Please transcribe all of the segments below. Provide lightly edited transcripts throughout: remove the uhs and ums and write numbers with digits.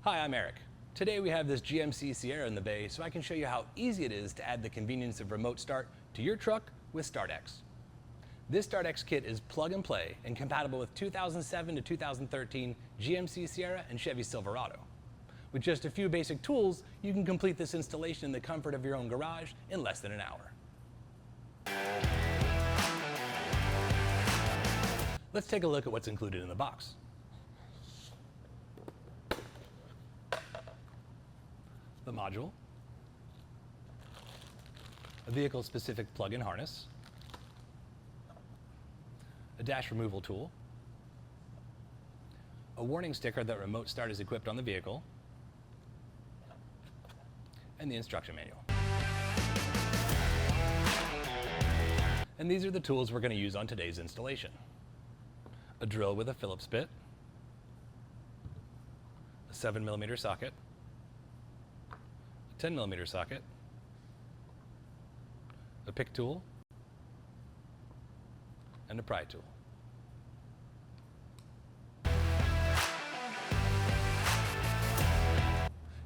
Hi, I'm Eric. Today we have this GMC Sierra in the bay so I can show you how easy it is to add the convenience of remote start to your truck with StartX. This StartX kit is plug and play and compatible with 2007 to 2013 GMC Sierra and Chevy Silverado. With just a few basic tools, you can complete this installation in the comfort of your own garage in less than an hour. Let's take a look at what's included in the box. The module, a vehicle-specific plug-in harness, a dash removal tool, a warning sticker that remote start is equipped on the vehicle, and the instruction manual. And these are the tools we're going to use on today's installation. A drill with a Phillips bit, a 7mm socket, 10mm socket, a pick tool, and a pry tool.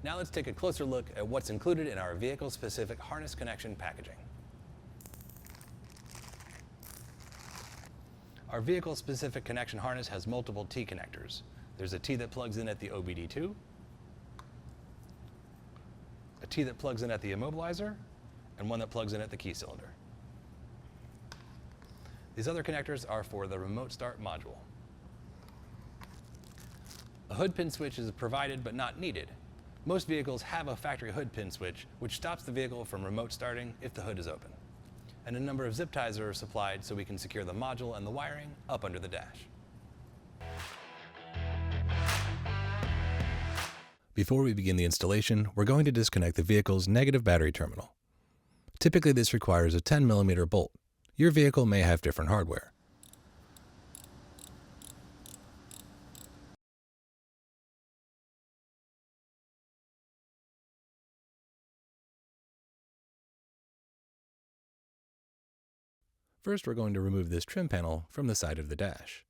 Now let's take a closer look at what's included in our vehicle-specific harness connection packaging. Our vehicle-specific connection harness has multiple T connectors. There's a T that plugs in at the OBD2, a T that plugs in at the immobilizer, and one that plugs in at the key cylinder. These other connectors are for the remote start module. A hood pin switch is provided but not needed. Most vehicles have a factory hood pin switch, which stops the vehicle from remote starting if the hood is open. And a number of zip ties are supplied so we can secure the module and the wiring up under the dash. Before we begin the installation, we're going to disconnect the vehicle's negative battery terminal. Typically this requires a 10mm bolt. Your vehicle may have different hardware. First, we're going to remove this trim panel from the side of the dash.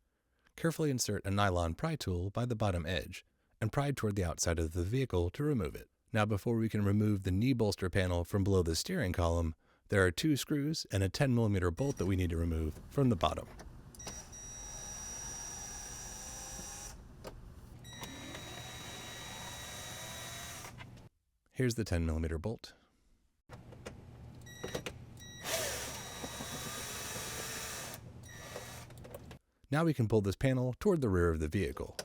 Carefully insert a nylon pry tool by the bottom edge and pry toward the outside of the vehicle to remove it. Now, before we can remove the knee bolster panel from below the steering column, there are 2 screws and a 10mm bolt that we need to remove from the bottom. Here's the 10mm bolt. Now we can pull this panel toward the rear of the vehicle.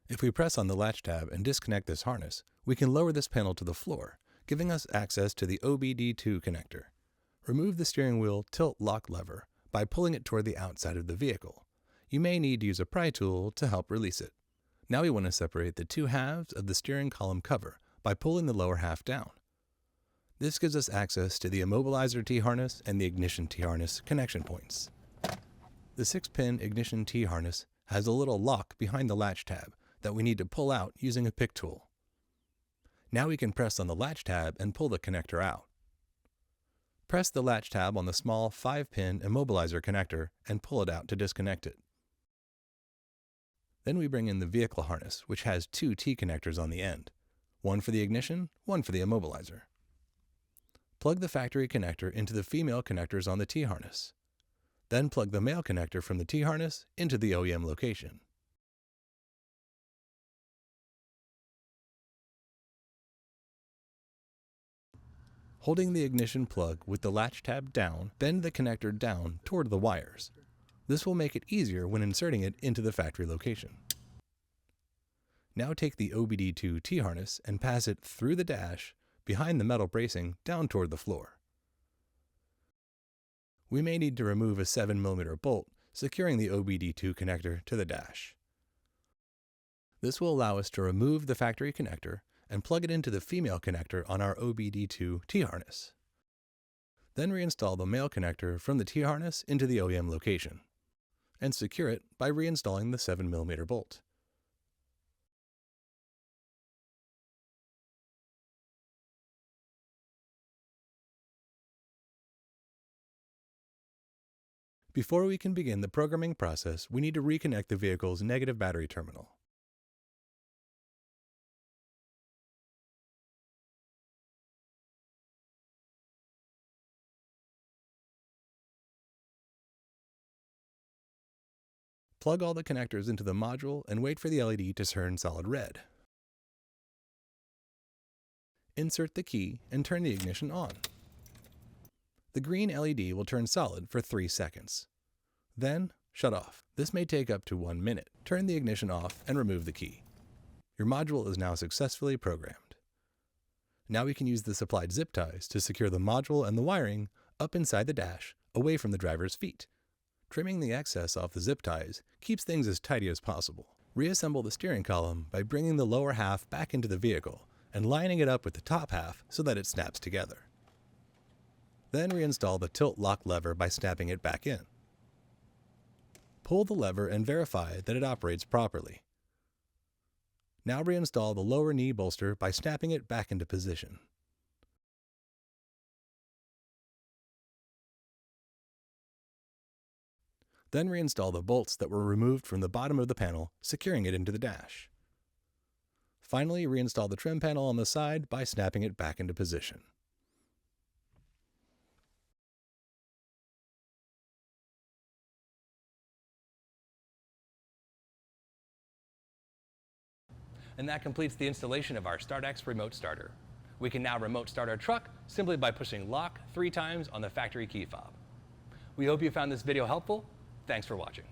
If we press on the latch tab and disconnect this harness, we can lower this panel to the floor, giving us access to the OBD2 connector. Remove the steering wheel tilt lock lever by pulling it toward the outside of the vehicle. You may need to use a pry tool to help release it. Now we want to separate the 2 halves of the steering column cover by pulling the lower half down. This gives us access to the immobilizer T-harness and the ignition T-harness connection points. The 6-pin ignition T-harness has a little lock behind the latch tab that we need to pull out using a pick tool. Now we can press on the latch tab and pull the connector out. Press the latch tab on the small 5-pin immobilizer connector and pull it out to disconnect it. Then we bring in the vehicle harness, which has 2 T connectors on the end, one for the ignition, one for the immobilizer. Plug the factory connector into the female connectors on the T-harness. Then plug the male connector from the T-harness into the OEM location. Holding the ignition plug with the latch tab down, bend the connector down toward the wires. This will make it easier when inserting it into the factory location. Now take the OBD2 T-harness and pass it through the dash, behind the metal bracing, down toward the floor. We may need to remove a 7mm bolt securing the OBD2 connector to the dash. This will allow us to remove the factory connector and plug it into the female connector on our OBD2 T-harness. Then reinstall the male connector from the T-harness into the OEM location, and secure it by reinstalling the 7mm bolt. Before we can begin the programming process, we need to reconnect the vehicle's negative battery terminal. Plug all the connectors into the module and wait for the LED to turn solid red. Insert the key and turn the ignition on. The green LED will turn solid for 3 seconds. Then, shut off. This may take up to 1 minute. Turn the ignition off and remove the key. Your module is now successfully programmed. Now we can use the supplied zip ties to secure the module and the wiring up inside the dash, away from the driver's feet. Trimming the excess off the zip ties keeps things as tidy as possible. Reassemble the steering column by bringing the lower half back into the vehicle and lining it up with the top half so that it snaps together. Then reinstall the tilt lock lever by snapping it back in. Pull the lever and verify that it operates properly. Now reinstall the lower knee bolster by snapping it back into position. Then reinstall the bolts that were removed from the bottom of the panel, securing it into the dash. Finally, reinstall the trim panel on the side by snapping it back into position. And that completes the installation of our StartX remote starter. We can now remote start our truck simply by pushing lock 3 times on the factory key fob. We hope you found this video helpful. Thanks for watching.